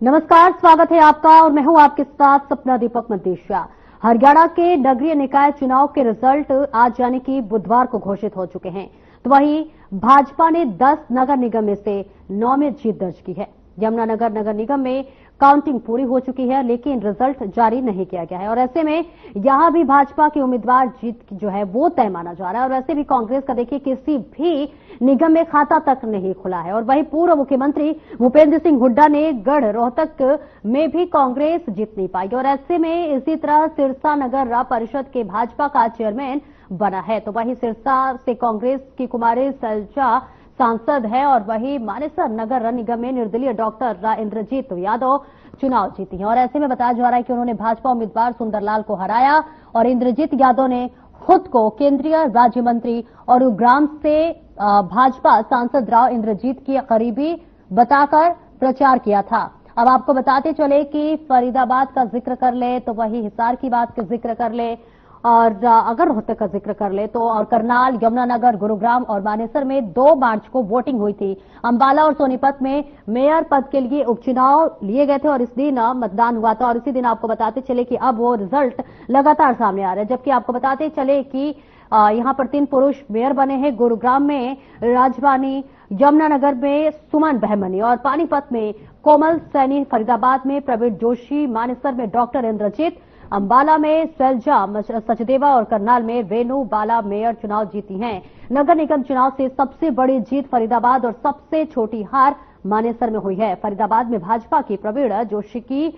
नमस्कार, स्वागत है आपका और मैं हूं आपके साथ सपना दीपक मंतेशिया। हरियाणा के नगरीय निकाय चुनाव के रिजल्ट आज यानी कि बुधवार को घोषित हो चुके हैं। तो वहीं भाजपा ने 10 नगर निगम में से 9 में जीत दर्ज की है। यमुनानगर नगर निगम में काउंटिंग पूरी हो चुकी है, लेकिन रिजल्ट जारी नहीं किया गया है और ऐसे में यहां भी भाजपा के उम्मीदवार जीत जो है वो तय माना जा रहा है। और ऐसे भी कांग्रेस का देखिए किसी भी निगम में खाता तक नहीं खुला है। और वहीं पूर्व मुख्यमंत्री भूपेंद्र सिंह हुड्डा ने गढ़ रोहतक में भी कांग्रेस जीत नहीं पाई और ऐसे में इसी तरह सिरसा नगर परिषद के भाजपा का चेयरमैन बना है। तो वहीं सिरसा से कांग्रेस की कुमारी सैलजा सांसद है और वही मानेसर नगर निगम में निर्दलीय डॉक्टर इंद्रजीत यादव चुनाव जीती हैं। और ऐसे में बताया जा रहा है कि उन्होंने भाजपा उम्मीदवार सुंदरलाल को हराया और इंद्रजीत यादव ने खुद को केंद्रीय राज्य मंत्री और गुरुग्राम से भाजपा सांसद राव इंद्रजीत की करीबी बताकर प्रचार किया था। अब आपको बताते चले कि फरीदाबाद का जिक्र कर ले तो वही हिसार की बात का जिक्र कर ले और अगर रोहतक का जिक्र कर ले तो और करनाल, यमुनानगर, गुरुग्राम और मानेसर में 2 मार्च को वोटिंग हुई थी। अंबाला और सोनीपत में मेयर पद के लिए उपचुनाव लिए गए थे और इस दिन मतदान हुआ था। और इसी दिन आपको बताते चले कि अब वो रिजल्ट लगातार सामने आ रहे हैं। जबकि आपको बताते चले कि यहां पर 3 पुरुष मेयर बने हैं। गुरुग्राम में राजवानी, यमुनानगर में सुमन बहमनी और पानीपत में कोमल सैनी, फरीदाबाद में प्रवीण जोशी, मानेसर में डॉक्टर इंद्रजीत, अंबाला में सैलजा सचदेवा और करनाल में वेणु बाला मेयर चुनाव जीती हैं। नगर निगम चुनाव से सबसे बड़ी जीत फरीदाबाद और सबसे छोटी हार मानेसर में हुई है। फरीदाबाद में भाजपा की प्रवीण जोशी की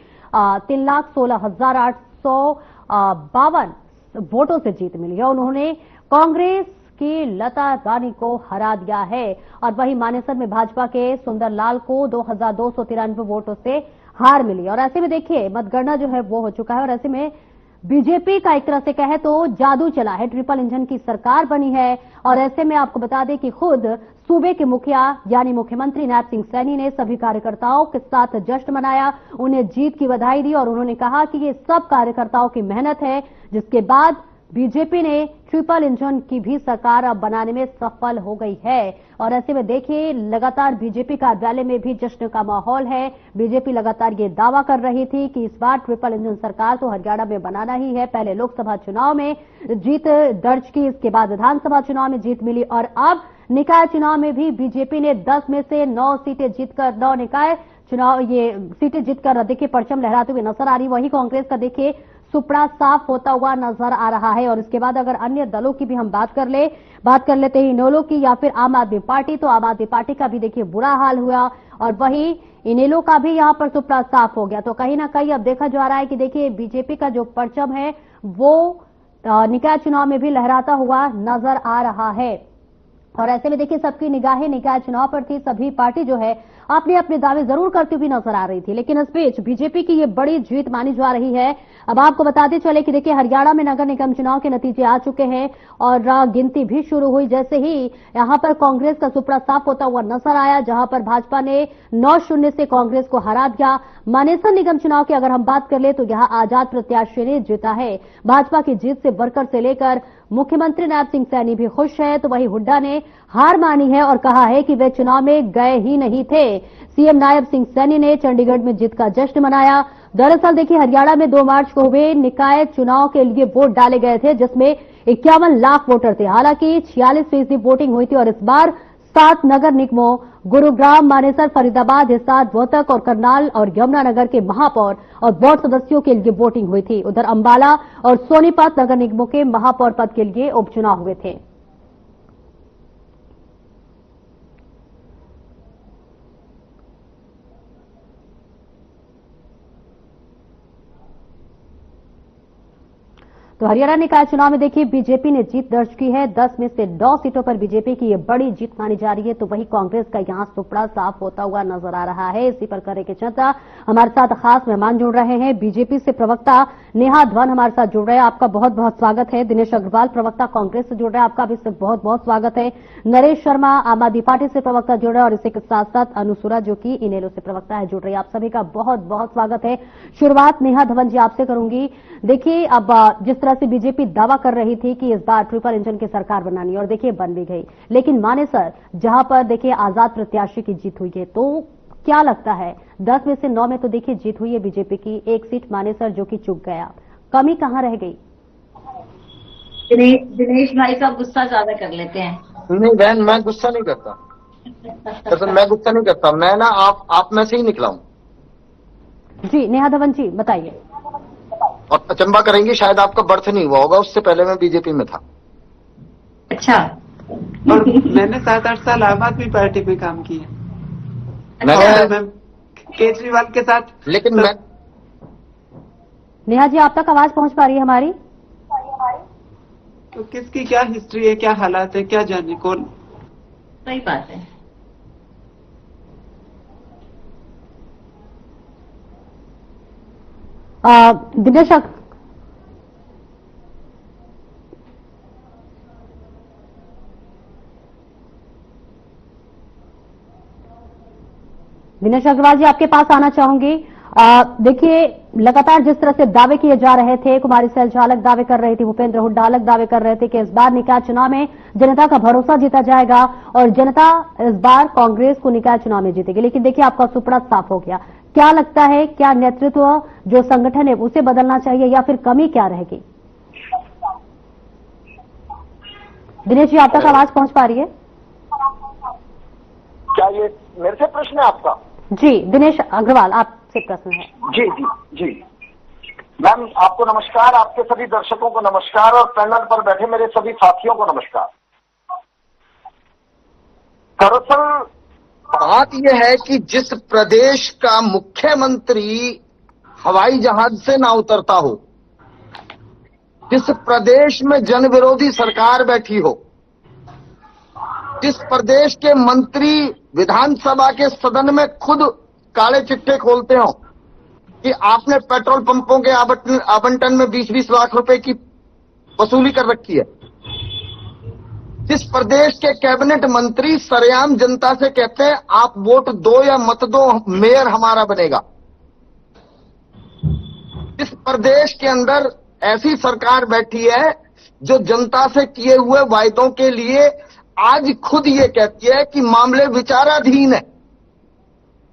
3,16,852 वोटों से जीत मिली है। उन्होंने कांग्रेस की लता रानी को हरा दिया है। और वहीं मानेसर में भाजपा के सुंदरलाल को 2,293 वोटों से हार मिली। और ऐसे में देखिए मतगणना जो है वो हो चुका है और ऐसे में बीजेपी का एक तरह से कहे तो जादू चला है। ट्रिपल इंजन की सरकार बनी है और ऐसे में आपको बता दें कि खुद सूबे के मुखिया यानी मुख्यमंत्री नायब सिंह सैनी ने सभी कार्यकर्ताओं के साथ जश्न मनाया, उन्हें जीत की बधाई दी और उन्होंने कहा कि ये सब कार्यकर्ताओं की मेहनत है, जिसके बाद बीजेपी ने ट्रिपल इंजन की भी सरकार अब बनाने में सफल हो गई है। और ऐसे में देखिए लगातार बीजेपी कार्यालय में भी जश्न का माहौल है। बीजेपी लगातार ये दावा कर रही थी कि इस बार ट्रिपल इंजन सरकार तो हरियाणा में बनाना ही है। पहले लोकसभा चुनाव में जीत दर्ज की, इसके बाद विधानसभा चुनाव में जीत मिली और अब निकाय चुनाव में भी बीजेपी ने 10 में से 9 सीटें जीतकर 9 निकाय चुनाव ये सीटें जीतकर देखिए परचम लहराते हुए नजर आ रही। वही कांग्रेस का देखिए सुपड़ा साफ होता हुआ नजर आ रहा है। और इसके बाद अगर अन्य दलों की भी हम बात कर लेते हैं इनेलो की या फिर आम आदमी पार्टी, तो आम आदमी पार्टी का भी देखिए बुरा हाल हुआ और वही इनेलो का भी यहां पर सुपड़ा साफ हो गया। तो कहीं ना कहीं अब देखा जा रहा है कि देखिए बीजेपी का जो परचम है वो निकाय चुनाव में भी लहराता हुआ नजर आ रहा है। और ऐसे में देखिए सबकी निगाहें निकाय चुनाव पर थी। सभी पार्टी जो है अपने अपने दावे जरूर करती हुई नजर आ रही थी, लेकिन इस बीच बीजेपी की ये बड़ी जीत मानी जा रही है। अब आपको बताते चले कि देखिए हरियाणा में नगर निगम चुनाव के नतीजे आ चुके हैं और गिनती भी शुरू हुई। जैसे ही यहां पर कांग्रेस का सुपड़ा साफ होता हुआ नजर आया, जहां पर भाजपा ने 9-0 से कांग्रेस को हरा दिया। मानेसर निगम चुनाव की अगर हम बात कर ले तो यहां आजाद प्रत्याशी ने जीता है। भाजपा की जीत से वर्कर से लेकर मुख्यमंत्री नायब सिंह सैनी भी खुश है। तो वहीं हुड्डा ने हार मानी है और कहा है कि वे चुनाव में गए ही नहीं थे। सीएम नायब सिंह सैनी ने चंडीगढ़ में जीत का जश्न मनाया। दरअसल देखिए हरियाणा में 2 मार्च को हुए निकाय चुनाव के लिए वोट डाले गए थे, जिसमें 51 लाख वोटर थे। हालांकि 46% वोटिंग हुई थी और इस बार 7 नगर निगमों गुरुग्राम, मानेसर, फरीदाबाद, हिसार, रोहतक और करनाल और यमुनानगर के महापौर और बोर्ड सदस्यों के लिए वोटिंग हुई थी। उधर अंबाला और सोनीपत नगर निगमों के महापौर पद के लिए उपचुनाव हुए थे। तो हरियाणा निकाय चुनाव में देखिए बीजेपी ने जीत दर्ज की है। 10 में से 9 सीटों पर बीजेपी की ये बड़ी जीत मानी जा रही है। तो वही कांग्रेस का यहां सुपड़ा साफ होता हुआ नजर आ रहा है। इसी पर करने की चर्चा हमारे साथ खास मेहमान जुड़ रहे हैं। बीजेपी से प्रवक्ता नेहा धवन हमारे साथ जुड़ रहे हैं, आपका बहुत बहुत स्वागत है। दिनेश अग्रवाल प्रवक्ता कांग्रेस से जुड़ रहे हैं, आपका भी बहुत बहुत स्वागत है। नरेश शर्मा आम आदमी पार्टी से प्रवक्ता जुड़ रहे हैं और इसी के साथ साथ अनुसुरा जो कि इनेलो से प्रवक्ता है जुड़ रही है। आप सभी का बहुत बहुत स्वागत है। शुरुआत नेहा धवन जी आपसे करूंगी। देखिए अब जिस तरह से बीजेपी दावा कर रही थी कि इस बार ट्रिपल इंजन की सरकार बनानी और देखिए बन भी गई, लेकिन मानेसर जहां पर देखिए आजाद प्रत्याशी की जीत हुई है, तो क्या लगता है? 10 में से 9 में तो देखिए जीत हुई है बीजेपी की, 1 सीट मानेसर जो कि चूक गया, कमी कहां रह गई? दिनेश भाई साहब गुस्सा ज्यादा कर लेते हैं। नहीं बहन, मैं गुस्सा नहीं करता। दरअसल मैं गुस्सा नहीं करता, मैं ना आप में से ही निकला हूं। जी नेहा धवन जी बताइए। और अचंबा करेंगे, शायद आपका बर्थ नहीं हुआ होगा, उससे पहले मैं बीजेपी में था। अच्छा। और मैंने 7-8 साल आम आदमी पार्टी में काम किया। मैं केजरीवाल के साथ। लेकिन मैं नेहा जी आप तक आवाज पहुंच पा रही है हमारी? तो किसकी क्या हिस्ट्री है, क्या हालात है, क्या जाने कौन। सही बात है। दिनेश अग्रवाल जी आपके पास आना चाहूंगी। देखिए लगातार जिस तरह से दावे किए जा रहे थे, कुमारी सैलजा अलग दावे कर रही थी, भूपेंद्र हुड्डा अलग दावे कर रहे थे कि इस बार निकाय चुनाव में जनता का भरोसा जीता जाएगा और जनता इस बार कांग्रेस को निकाय चुनाव में जीतेगी। लेकिन देखिए आपका सुपड़ा साफ हो गया। क्या लगता है, क्या नेतृत्व जो संगठन है उसे बदलना चाहिए या फिर कमी क्या रहेगी? दिनेश जी आप तक आवाज पहुंच पा रही है? क्या ये मेरे से प्रश्न है आपका? जी दिनेश अग्रवाल आपसे प्रश्न है। जी जी जी मैम, आपको नमस्कार, आपके सभी दर्शकों को नमस्कार और पैनल पर बैठे मेरे सभी साथियों को नमस्कार। दरअसल बात यह है कि जिस प्रदेश का मुख्यमंत्री हवाई जहाज से ना उतरता हो, जिस प्रदेश में जन विरोधी सरकार बैठी हो, जिस प्रदेश के मंत्री विधानसभा के सदन में खुद काले चिट्ठे खोलते हो कि आपने पेट्रोल पंपों के आवंटन में 20-20 लाख रुपए की वसूली कर रखी है, जिस प्रदेश के कैबिनेट मंत्री सरेआम जनता से कहते हैं आप वोट दो या मत दो, मेयर हमारा बनेगा, जिस प्रदेश के अंदर ऐसी सरकार बैठी है जो जनता से किए हुए वायदों के लिए आज खुद ये कहती है कि मामले विचाराधीन है।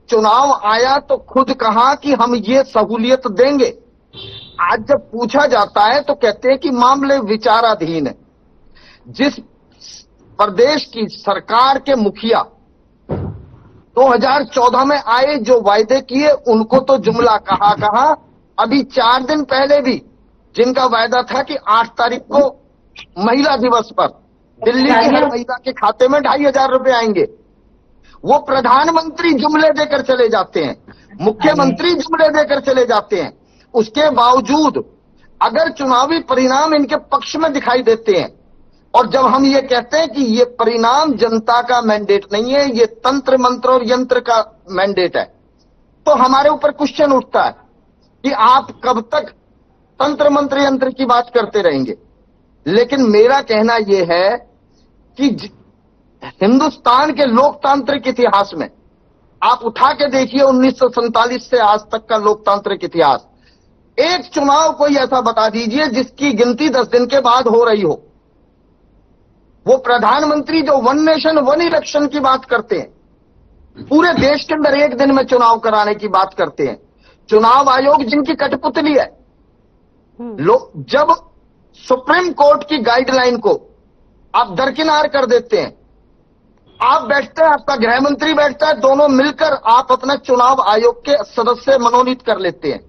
चुनाव आया तो खुद कहा कि हम ये सहूलियत देंगे, आज जब पूछा जाता है तो कहते हैं कि मामले विचाराधीन है। जिस प्रदेश की सरकार के मुखिया 2014 में आए, जो वायदे किए उनको तो जुमला कहा। अभी 4 दिन पहले भी जिनका वायदा था कि 8 तारीख को महिला दिवस पर दिल्ली की हर महिला के खाते में 2,500 रुपए आएंगे, वो प्रधानमंत्री जुमले देकर चले जाते हैं, मुख्यमंत्री जुमले देकर चले जाते हैं। उसके बावजूद अगर चुनावी परिणाम इनके पक्ष में दिखाई देते हैं और जब हम ये कहते हैं कि ये परिणाम जनता का मैंडेट नहीं है, ये तंत्र मंत्र और यंत्र का मैंडेट है, तो हमारे ऊपर क्वेश्चन उठता है कि आप कब तक तंत्र मंत्र यंत्र की बात करते रहेंगे। लेकिन मेरा कहना यह है कि हिंदुस्तान के लोकतांत्रिक इतिहास में आप उठा के देखिए 1947 से आज तक का लोकतांत्रिक इतिहास, एक चुनाव कोई ऐसा बता दीजिए जिसकी गिनती 10 दिन के बाद हो रही हो। वो प्रधानमंत्री जो वन नेशन वन इलेक्शन की बात करते हैं, पूरे देश के अंदर एक दिन में चुनाव कराने की बात करते हैं, चुनाव आयोग जिनकी कठपुतली है, जब सुप्रीम कोर्ट की गाइडलाइन को आप दरकिनार कर देते हैं, आप बैठते हैं, आपका गृह मंत्री बैठता है, दोनों मिलकर आप अपना चुनाव आयोग के सदस्य मनोनीत कर लेते हैं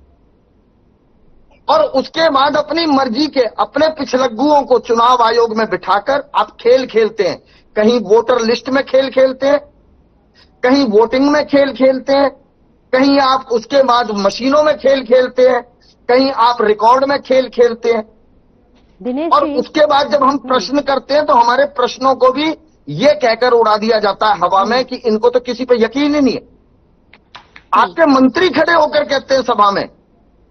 और उसके बाद अपनी मर्जी के अपने पिछलग्गुओं को चुनाव आयोग में बिठाकर आप खेल खेलते हैं। कहीं वोटर लिस्ट में खेल खेलते हैं, कहीं वोटिंग में खेल खेलते हैं, कहीं आप उसके बाद मशीनों में खेल खेलते हैं, कहीं आप रिकॉर्ड में खेल खेलते हैं। और उसके बाद जब हम प्रश्न करते हैं तो हमारे प्रश्नों को भी ये कहकर उड़ा दिया जाता है हवा में कि इनको तो किसी पे यकीन ही नहीं है। आपके मंत्री खड़े होकर कहते हैं सभा में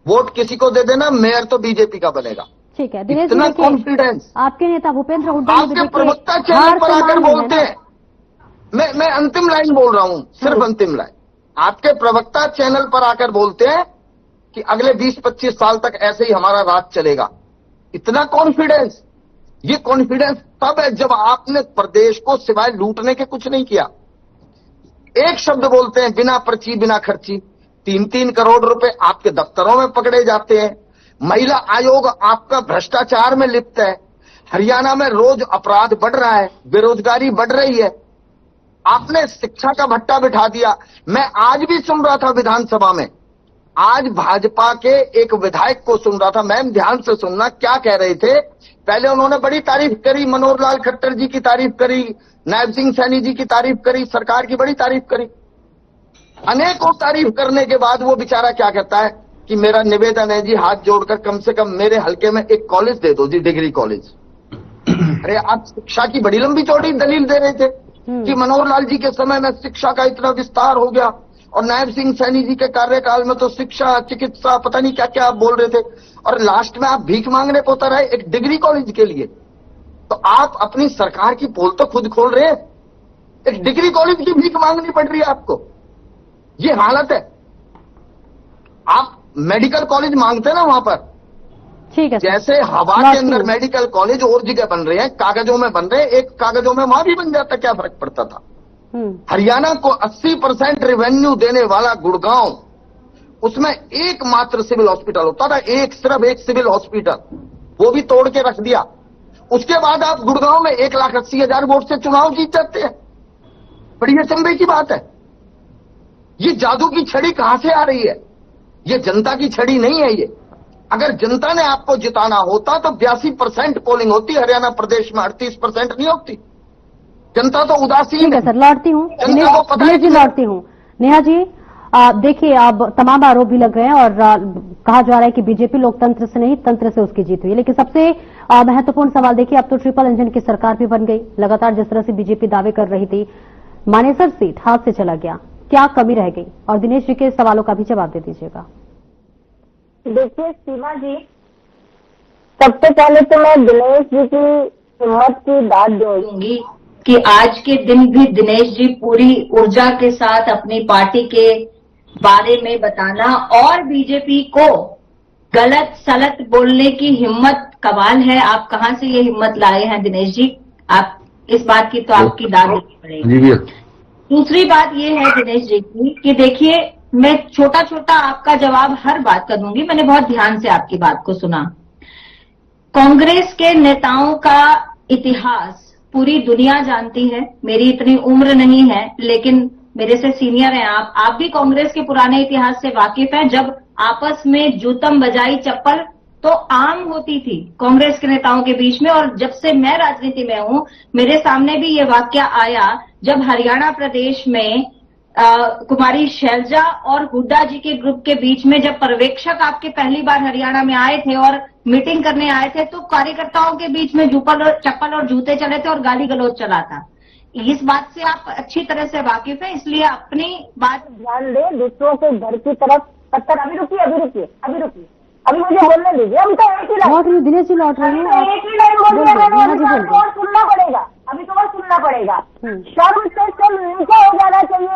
वोट किसी को दे देना, मेयर तो बीजेपी का बनेगा। ठीक है दिनेश, इतना कॉन्फिडेंस आपके नेता भूपेंद्र हुड्डा आपके प्रवक्ता चैनल पर आकर बोलते हैं। मैं अंतिम लाइन बोल रहा हूं, सिर्फ अंतिम लाइन। आपके प्रवक्ता चैनल पर आकर बोलते हैं कि अगले 20-25 साल तक ऐसे ही हमारा राज चलेगा। इतना कॉन्फिडेंस, ये कॉन्फिडेंस तब है जब आपने प्रदेश को सिवाय लूटने के कुछ नहीं किया। एक शब्द बोलते हैं बिना पर्ची बिना खर्ची, 3-3 करोड़ रुपए आपके दफ्तरों में पकड़े जाते हैं। महिला आयोग आपका भ्रष्टाचार में लिप्त है। हरियाणा में रोज अपराध बढ़ रहा है, बेरोजगारी बढ़ रही है। आपने शिक्षा का भट्टा बिठा दिया। मैं आज भी सुन रहा था विधानसभा में, आज भाजपा के एक विधायक को सुन रहा था, मैम ध्यान से सुनना क्या कह रहे थे। पहले उन्होंने बड़ी तारीफ करी, मनोहर लाल खट्टर जी की तारीफ करी, नायब सिंह सैनी जी की तारीफ करी, सरकार की बड़ी तारीफ करी। अनेकों तारीफ करने के बाद वो बेचारा क्या कहता है कि मेरा निवेदन है जी, हाथ जोड़कर कम से कम मेरे हलके में एक कॉलेज दे दो जी, डिग्री कॉलेज। अरे आप शिक्षा की बड़ी लंबी चौड़ी दलील दे रहे थे कि मनोहर लाल जी के समय में शिक्षा का इतना विस्तार हो गया, और नायब सिंह सैनी जी के कार्यकाल में तो शिक्षा, चिकित्सा, पता नहीं क्या क्या आप बोल रहे थे, और लास्ट में आप भीख मांगने को उतर आए एक डिग्री कॉलेज के लिए। तो आप अपनी सरकार की पोल तो खुद खोल रहे हैं, एक डिग्री कॉलेज की भीख मांगनी पड़ रही है आपको। ये हालत है। आप मेडिकल कॉलेज मांगते हैं ना वहां पर, ठीक है, जैसे हवा के अंदर मेडिकल कॉलेज और जगह बन रहे हैं, कागजों में बन रहे हैं, एक कागजों में वहां भी बन जाता, क्या फर्क पड़ता था। हरियाणा को 80% रेवेन्यू देने वाला गुड़गांव, उसमें एकमात्र सिविल हॉस्पिटल होता था, सिर्फ एक सिविल हॉस्पिटल, वो भी तोड़ के रख दिया। उसके बाद आप गुड़गांव में 1,80,000 वोट से चुनाव जीत जाते हैं। बड़ी अचंभे की बात है। ये जादू की छड़ी कहां से आ रही है? ये जनता की छड़ी नहीं है। ये अगर जनता ने आपको जिताना होता तो 82% पोलिंग होती, हरियाणा प्रदेश में 38% नहीं होती। जनता तो उदासीन है। सर लौटती हूँ, दिनेश जी लौटती हूँ। नेहा जी देखिए, अब तमाम आरोप भी लग रहे हैं और कहा जा रहा है कि बीजेपी लोकतंत्र से नहीं तंत्र से उसकी जीत हुई है। लेकिन सबसे महत्वपूर्ण सवाल देखिए, अब तो ट्रिपल इंजन की सरकार भी बन गई। लगातार जिस तरह से बीजेपी दावे कर रही थी, मानेसर सीट हाथ से चला गया, क्या कमी रह गई? और दिनेश जी के सवालों का भी जवाब दे दीजिएगा। देखिए सीमा जी, सबसे पहले तो मैं दिनेश जी की हिम्मत की दाद दूंगी कि आज के दिन भी दिनेश जी पूरी ऊर्जा के साथ अपनी पार्टी के बारे में बताना और बीजेपी को गलत सलत बोलने की हिम्मत कमाल है। आप कहां से ये हिम्मत लाए हैं दिनेश जी? आप इस बात की तो आपकी दाद देनी पड़ेगी। दूसरी बात ये है दिनेश जी की कि देखिए, मैं छोटा छोटा आपका जवाब हर बात का दूंगी। मैंने बहुत ध्यान से आपकी बात को सुना। कांग्रेस के नेताओं का इतिहास पूरी दुनिया जानती है। मेरी इतनी उम्र नहीं है, लेकिन मेरे से सीनियर हैं आप भी कांग्रेस के पुराने इतिहास से वाकिफ हैं। जब आपस में जूतम बजाई चप्पल तो आम होती थी कांग्रेस के नेताओं के बीच में, और जब से मैं राजनीति में हूं मेरे सामने भी ये वाकया आया जब हरियाणा प्रदेश में कुमारी शैलजा और हुड्डा जी के ग्रुप के बीच में जब पर्यवेक्षक आपके पहली बार हरियाणा में आए थे और मीटिंग करने आए थे, तो कार्यकर्ताओं के बीच में चप्पल और जूते चले थे और गाली गलौज चला था। इस बात से आप अच्छी तरह से वाकिफ हैं, इसलिए अपनी बात ध्यान दे। दूसरों के घर की तरफ पत्थर। अभी रुकिए, अभी मुझे बोलने दीजिए। हम तो एक ही लाइन, दिनेश जी लौट रही है, एक ही लाइन बोल रहे हैं, और सुनना पड़ेगा, अभी तो और सुनना पड़ेगा। शर्म से चल नीचे हो जाना चाहिए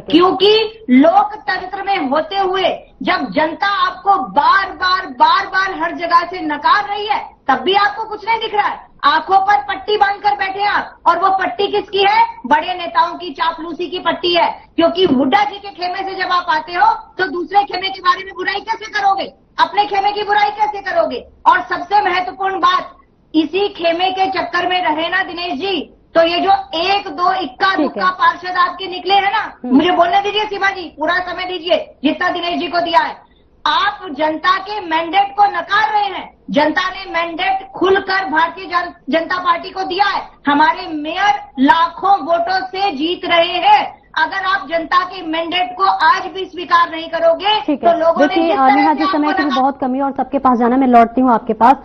क्योंकि लोकतंत्र में होते हुए जब जनता आपको बार बार हर जगह से नकार रही है, तब भी आपको कुछ नहीं दिख रहा है। आंखों पर पट्टी बांधकर बैठे आप, और वो पट्टी किसकी है? बड़े नेताओं की चापलूसी की पट्टी है। क्योंकि हुड्डा जी के खेमे से जब आप आते हो तो दूसरे खेमे के बारे में बुराई कैसे करोगे? अपने खेमे की बुराई कैसे करोगे? और सबसे महत्वपूर्ण बात, इसी खेमे के चक्कर में रहे ना दिनेश जी, तो ये जो 1-2 इक्का दुक्का पार्षद आपके निकले हैं ना, मुझे बोलने दीजिए सीमा जी, पूरा समय दीजिए जितना दिनेश जी को दिया है। आप जनता के मैंडेट को नकार रहे हैं। जनता ने मैंडेट खुलकर भारतीय जनता पार्टी को दिया है। हमारे मेयर लाखों वोटों से जीत रहे हैं। अगर आप जनता के मैंडेट को आज भी स्वीकार नहीं करोगे तो लोगों ने नेहा जी, समय की भी बहुत कमी और सबके पास जाना, मैं लौटती हूँ आपके पास।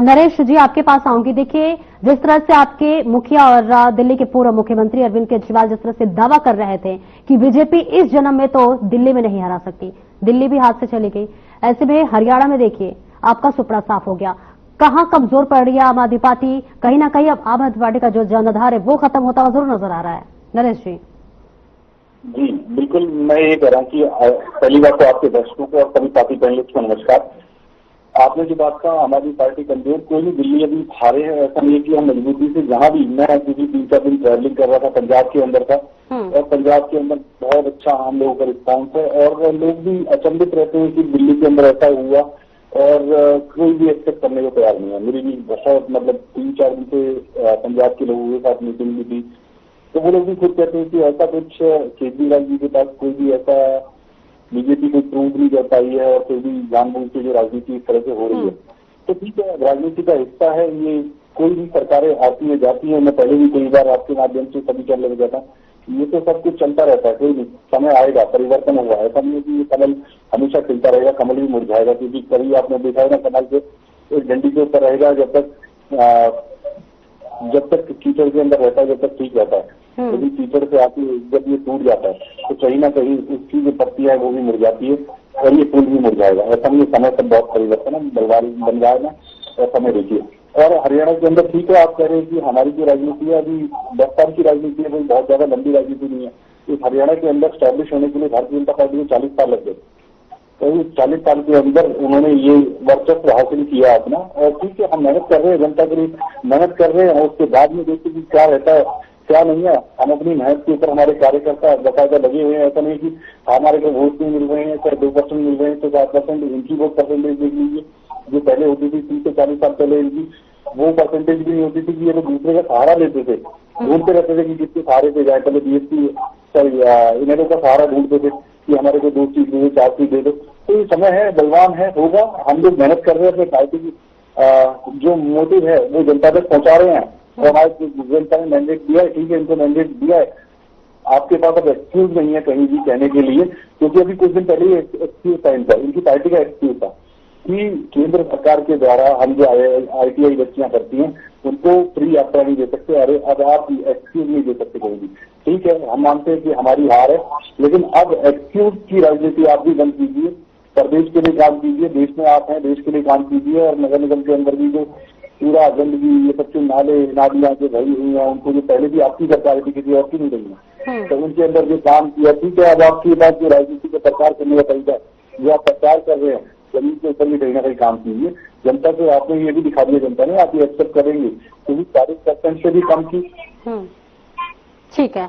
नरेश जी आपके पास आऊंगी। देखिए, जिस तरह से आपके मुखिया और दिल्ली के पूर्व मुख्यमंत्री अरविंद केजरीवाल जिस तरह से दावा कर रहे थे कि बीजेपी इस जन्म में तो दिल्ली में नहीं हरा सकती, दिल्ली भी हाथ से चली गई, ऐसे में हरियाणा में देखिए आपका सुपड़ा साफ हो गया। कहां कमजोर पड़ रही है आम आदमी पार्टी? कहीं ना कहीं अब आम आदमी पार्टी का जो जनाधार है वो खत्म होता हुआ जरूर नजर आ रहा है। नरेश जी। जी बिल्कुल, मैं ये कह रहा हूँ कि पहली बात तो आपके दर्शकों को और सभी साथी पैनलिस्ट को नमस्कार। आपने जो बात कहा हमारी पार्टी कमजोर, कोई नहीं, दिल्ली अभी हारे हैं, ऐसा नहीं है कि हम मजबूती से जहां भी, मैं क्योंकि 3-4 दिन ट्रैवलिंग कर रहा था, पंजाब के अंदर था और पंजाब के अंदर बहुत अच्छा हम लोगों का रिस्पॉन्स है और लोग भी अचंभित रहते हैं कि दिल्ली के अंदर ऐसा हुआ और कोई भी एक्सेप्ट करने को तैयार नहीं है। मेरी भी बहुत मतलब 3-4 दिन से पंजाब के लोगों के साथ मीटिंग भी थी, तो वो लोग भी खुद कहते हैं कि ऐसा कुछ केजरीवाल जी के पास कोई भी ऐसा बीजेपी को प्रूव नहीं कर पाई है और फिर भी जानबूझ के जो राजनीति इस तरह से हो रही है। तो ठीक है, राजनीति का हिस्सा है ये, कोई भी सरकारें आती है जाती है, मैं पहले भी कई बार आपके माध्यम से सभी चल लग जाता, ये तो सब कुछ चलता रहता है, कोई नहीं, समय आएगा, परिवर्तन होगा। ऐसा नहीं है कि ये कमल हमेशा खिलता रहेगा, कमल भी मुरझाएगा, क्योंकि कभी आपने देखा है ना, कमल के एक डंडी के ऊपर रहेगा जब तक कीचड़ के अंदर रहता है, जब तक ठीक रहता है। यदि कीचड़ से आके जब ये टूट जाता है तो कहीं ना कहीं उसकी जो पत्तियां है वो भी मुरझाती है और ये फूल भी मुरझाएगा। ऐसा नहीं, समय से बहुत परिवर्तन है बंगाल में, और समय देखिए। और हरियाणा के अंदर ठीक है, आप कह रहे हैं कि हमारी जो राजनीति है अभी 10 साल की राजनीति है, कोई बहुत ज्यादा लंबी राजनीति नहीं है। इस हरियाणा के अंदर स्टैब्लिश होने के लिए भारतीय जनता पार्टी को 40 साल लग गए, तो इस 40 साल के अंदर उन्होंने ये वर्चस्व हासिल किया अपना। और ठीक है, हम मेहनत कर रहे हैं, जनता के लिए मेहनत कर रहे हैं और उसके बाद में देखते कि क्या रहता है क्या नहीं है। हम अपनी मेहनत के ऊपर हमारे कार्यकर्ता बाकायदा लगे हुए हैं, ऐसा नहीं कि हमारे को वोट नहीं मिल रहे हैं, चाहे 2% मिल रहे हैं तो 4%, इनकी वोट परसेंटेज देख लीजिए जो पहले होती थी 30 से 40 साल पहले, इनकी वो परसेंटेज भी नहीं होती थी कि ये लोग दूसरे का सहारा लेते थे, ढूंढते रहते थे कि किसके सहारे पे जाए। पहले बीएसपी इन्हें का सहारा ढूंढते थे कि हमारे को 2 सीट दे दो, 4 सीट दे दो। तो ये समय है, बलवान है, होगा। हम लोग मेहनत कर रहे हैं, अपने पार्टी की जो मोटिव है वो जनता तक पहुंचा रहे हैं और हमारे जनता ने मैंडेट दिया है, ठीक है, इनको मैंडेट दिया है। आपके पास अब एक्सक्यूज नहीं है कहीं भी कहने के लिए, क्योंकि अभी कुछ दिन पहले ही एक्सक्यूज टाइम था, इनकी पार्टी का एक्सक्यूज था कि केंद्र सरकार के द्वारा हम जो ITI बच्चियां करती हैं उनको फ्री यात्रा नहीं दे सकते। अरे अब आप एक्सक्यूज नहीं दे सकते कहीं भी, ठीक है, हम मानते हैं कि हमारी हार है, लेकिन अब एक्सक्यूज की राजनीति आप भी बंद कीजिए, प्रदेश के लिए काम कीजिए, देश में आप हैं, देश के लिए काम कीजिए। और नगर निगम के अंदर भी जो पूरा गंदगी, ये सब जो नाले नालियां जो भरी हुई हैं, उनको जो पहले भी आपकी सरकार थी, किसी और की नहीं रही है, तो उनके अंदर जो काम किया, ठीक है, अब आपके पास जो राजनीति का प्रचार करने का तरीका जो आप प्रचार कर रहे हैं जमीन के ऊपर भी कहीं ना कहीं काम कीजिए। जनता को आपने ये भी दिखा दिया, जनता ने आप ये एक्सेप्ट करेंगे, क्योंकि 40% से भी कम की। ठीक है,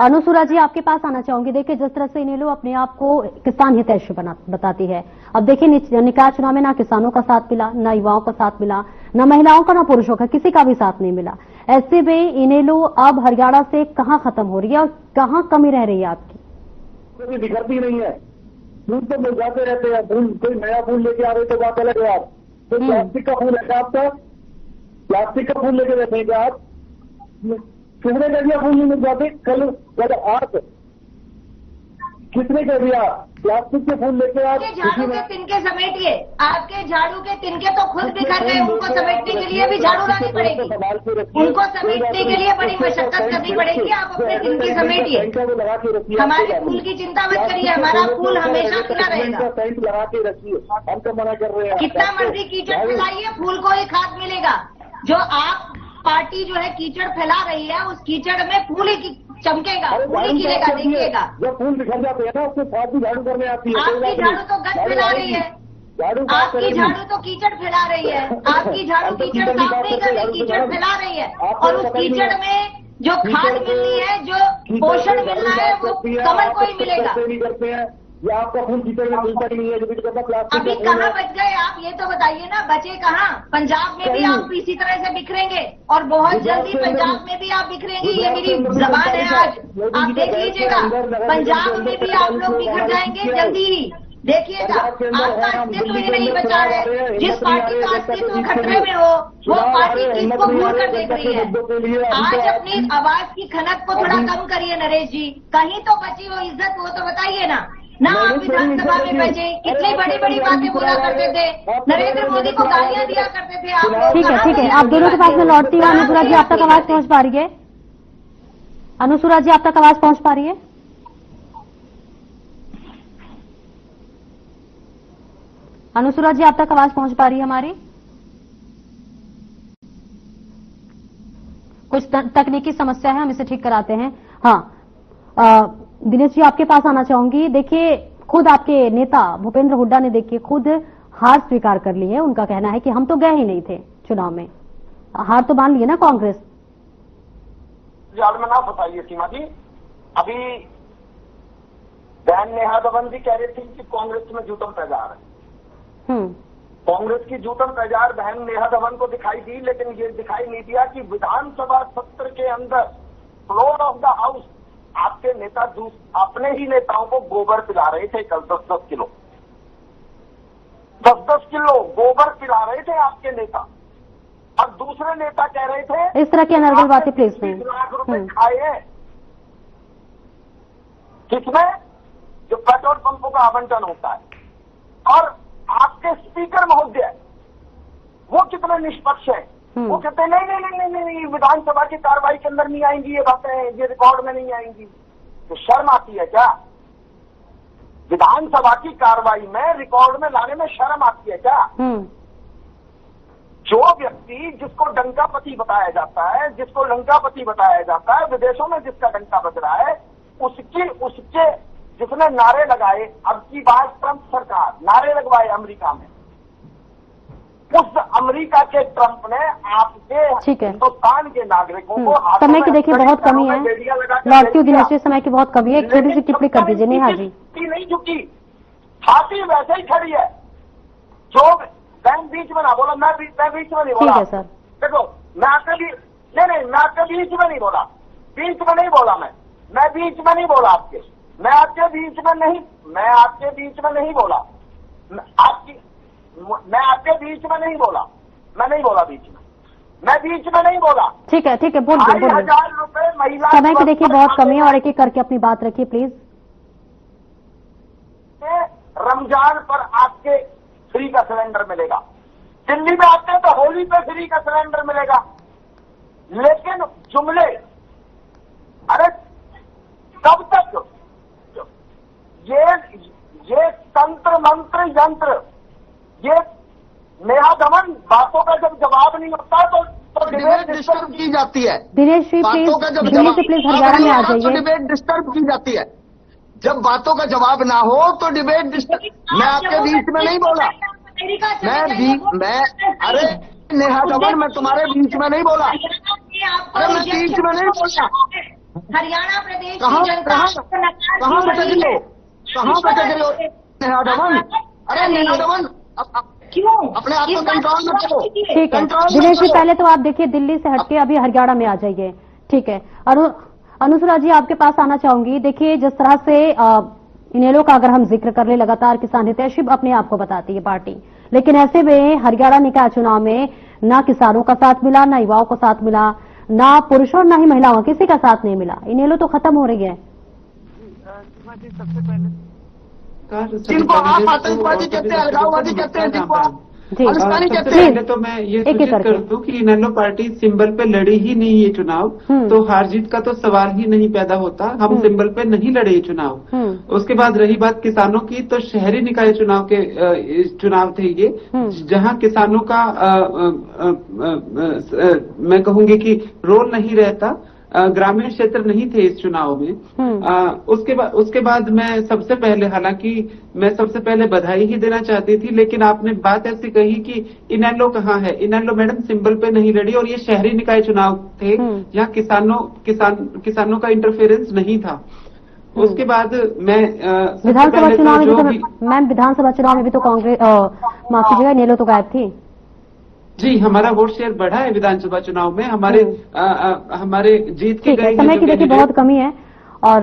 अनुसुरा जी आपके पास आना चाहूंगी। देखिए, जिस तरह से इनेलो अपने आप को किसान हितैषी बताती है, अब देखिए निकाय चुनाव में ना किसानों का साथ मिला, ना युवाओं का साथ मिला, ना महिलाओं का, ना पुरुषों का, किसी का भी साथ नहीं मिला। ऐसे में इनेलो अब हरियाणा से कहां खत्म हो रही है और कहां कमी रह रही है आपकी? कोई बिखरती नहीं है, फूल तो मिल जाते रहते हैं, फूल कोई नया फूल लेके आ रहे तो बात अलग है। आप तो प्लास्टिक का फूल है आपका, प्लास्टिक का फूल लेके रहते हैं क्या आप? किसने कह दिया फूल नहीं मिल जाते? कल आज किसने कह दिया प्लास्टिक के फूल लेके आप? झाड़ू के तिनके समेटिए, आपके झाड़ू के तिनके तो खुद बिखर गए, उनको समेटने के लिए भी झाड़ू लानी पड़ेगी, उनको समेटने के लिए बड़ी मशक्कत करनी पड़ेगी। आप अपने तिनके समेटिए, हमारे फूल की चिंता मत करिए, हमारा फूल हमेशा खिला रहेगा। टेंट लगा के रखिए, हम तो मना कर रहे हैं। कितना मर्जी कीचड़ फैलाइए, फूल को ही खाद मिलेगा। जो आप पार्टी जो है कीचड़ फैला रही है, उस कीचड़ में फूल ही चमकेगा, फूल ही खिलेगा, देखिएगा। जब फूल बिखर जाते हैं ना, उसके साथ भी झाड़ू करने आती है। आपकी झाड़ू तो गंद फैला रही है, आपकी झाड़ू तो कीचड़ फैला रही है, आपकी झाड़ू कीचड़ साफ नहीं कर रही, कीचड़ फैला रही है। और उस कीचड़ में जो खाद मिलनी है, जो पोषण मिलना है, वो कमल को ही मिलेगा। करते हैं या आपका फूल कीचड़ में मिलता ही नहीं है, अभी कहाँ बच गए आप, ये तो बताइए ना, बचे कहाँ? पंजाब में भी आप इसी तरह से बिखरेंगे और बहुत जल्दी पंजाब में भी आप बिखरेंगे। ये मेरी जबान है आज, आप देख लीजिएगा, पंजाब में भी आप लोग बिखर जाएंगे जल्दी ही, देखिएगा। आपका अस्तित्व ही नहीं बचा है। जिस पार्टी का अस्तित्व खतरे में हो, वो पार्टी किसको भूल कर देख रही है। आज अपनी आवाज की खनक को थोड़ा कम करिए नरेश जी, कहीं तो बची हो इज्जत, वो तो बताइए ना। आप विधानसभा में बचे, कितनी बड़ी बड़ी बातें बोला करते थे, नरेंद्र मोदी को गालियां दिया करते थे आप लोग। ठीक है, आप दोनों के पास में लौटती हूँ। अनुसुरा जी आप तक आवाज पहुंच पा रही है? अनुसुरा जी आप तक आवाज पहुंच पा रही है? अनुसुरा जी आप तक आवाज पहुंच पा रही है हमारी? कुछ तकनीकी समस्या है, हम इसे ठीक कराते हैं। हाँ, दिनेश जी आपके पास आना चाहूंगी। देखिए, खुद आपके नेता भूपेंद्र हुड्डा ने देखिए खुद हार स्वीकार कर ली है। उनका कहना है कि हम तो गए ही नहीं थे चुनाव में, हार तो मान ली है ना कांग्रेस। जाल में ना फंसाइए सीमा जी। अभी बहन नेहा धवन जी कह रही थी कि कांग्रेस में जूतम पैजार है। कांग्रेस की जूतम पैजार बहन नेहा धवन को दिखाई दी, लेकिन ये दिखाई नहीं दिया कि विधानसभा सत्र के अंदर फ्लोर ऑफ द हाउस आपके नेता अपने ही नेताओं को गोबर पिला रहे थे। कल 10-10 किलो 10-10 किलो गोबर पिला रहे थे आपके नेता, और दूसरे नेता कह रहे थे इस तरह की अनर्गल बातें प्लीज नहीं। 20 लाख रुपए खाए हैं किसमें, जो पेट्रोल पंपों का आवंटन होता है। और आपके स्पीकर महोदय वो कितने निष्पक्ष हैं, वो कहते हैं नहीं, विधानसभा की कार्रवाई के अंदर नहीं आएंगी ये बातें, ये रिकॉर्ड में नहीं आएंगी। तो शर्म आती है क्या? विधानसभा की कार्रवाई में रिकॉर्ड में लाने में शर्म आती है क्या? जो व्यक्ति जिसको डंकापति बताया जाता है, जिसको लंकापति बताया जाता है, विदेशों में जिसका डंका बज रहा है, उसके जिसने नारे लगाए, अब की बात ट्रंप सरकार नारे लगवाए अमेरिका में, उस अमेरिका के ट्रंप ने आपके हिंदुस्तान के नागरिकों को समय की देखिए बहुत कमी है, लौटती हूँ दिनेश जी, समय की बहुत कमी है। एक छोटी सी टिप्पणी कर दीजिए नेहा जी। नहीं झुकी, छाती वैसे ही खड़ी है। जो बहन बीच में ना बोला, मैं बीच में नहीं बोला। ठीक है सर, देखो मैं आपके मैं आपके बीच में नहीं बोला, बीच में नहीं बोला, मैं बीच में नहीं बोला आपके, मैं आपके बीच में नहीं बोला, मैं आपके बीच में नहीं बोला, मैं नहीं बोला बीच में, मैं बीच में नहीं बोला। ठीक है बोल 2,000 रुपए महिला। समय की देखिए बहुत कमी है और एक एक करके अपनी बात रखिए प्लीज। रमजान पर आपके फ्री का सिलेंडर मिलेगा, दिल्ली में आते हैं तो होली पे फ्री का सिलेंडर मिलेगा, लेकिन जुमले, अरे कब तक ये तंत्र मंत्र यंत्र, ये नेहा धवन बातों का जब जवाब नहीं होता तो डिबेट डिस्टर्ब की जाती है। दिनेश जी प्लीज हरियाणा में आ जाइए। डिबेट डिस्टर्ब की जाती है, जब बातों का जवाब ना हो तो डिबेट डिस्टर्ब। मैं आपके बीच में नहीं बोला, मैं अरे नेहा धवन मैं तुम्हारे बीच में नहीं बोला, अरे मैं बीच में नहीं बोला। हरियाणा प्रदेश कहाँ भटक रहे हो नेहा धवन? अरे नेहा धवन क्यों अपने आप को कंट्रोल में करो। ठीक है दिनेश जी, पहले तो आप देखिए दिल्ली से हटके अभी हरियाणा में आ जाइए। ठीक है अनुसुरा जी आपके पास आना चाहूंगी। देखिए जिस तरह से इनेलो का अगर हम जिक्र कर ले, लगातार किसान हितैषी अपने आप को बताती है पार्टी, लेकिन ऐसे में हरियाणा निकाय चुनाव में ना किसानों का साथ मिला, ना युवाओं को साथ मिला, ना पुरुषों ना ही महिलाओं, किसी का साथ नहीं मिला। इनेलो तो खत्म हो रही है। जिनको आप आतंकवादी कहते हैं, अलगाववादी कहते हैं, जिनको आप पहले तो मैं ये सूचित कर दूं कि इनेलो पार्टी सिंबल पे लड़ी ही नहीं ये चुनाव, तो हार जीत का तो सवाल ही नहीं पैदा होता। हम सिंबल पे नहीं लड़े ये चुनाव। उसके बाद रही बात किसानों की, तो शहरी निकाय चुनाव थे ये, जहां किसानों का मैं कहूंगी कि रोल नहीं रहता, ग्रामीण क्षेत्र नहीं थे इस चुनाव में। उसके बाद मैं सबसे पहले, हालांकि मैं सबसे पहले बधाई ही देना चाहती थी, लेकिन आपने बात ऐसी कही कि इनेलो कहाँ है। इनेलो मैडम सिंबल पे नहीं लड़ी, और ये शहरी निकाय चुनाव थे जहाँ किसानों का इंटरफेरेंस नहीं था। उसके बाद मैं विधानसभा चुनाव में मैम विधानसभा चुनाव में भी तो कांग्रेस माफ कीजिएगा इनेलो तो गायब थी। जी, हमारा वोट शेयर बढ़ा है विधानसभा चुनाव में, हमारे जीत की गई। समय की देखिए बहुत कमी है, और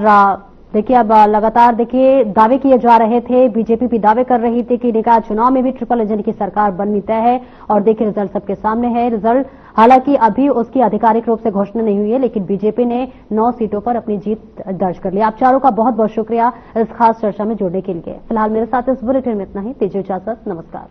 देखिए अब लगातार देखिए दावे किए जा रहे थे, बीजेपी भी दावे कर रही थी कि निकाय चुनाव में भी ट्रिपल इंजन की सरकार बननी तय है, और देखिए रिजल्ट सबके सामने है। रिजल्ट हालांकि अभी उसकी आधिकारिक रूप से घोषणा नहीं हुई है, लेकिन बीजेपी ने 9 सीटों पर अपनी जीत दर्ज कर ली। आप चारों का बहुत बहुत शुक्रिया इस खास चर्चा में जुड़ने के लिए। फिलहाल मेरे साथ इस बुलेटिन में इतना ही। दीजिए इजाजत, नमस्कार।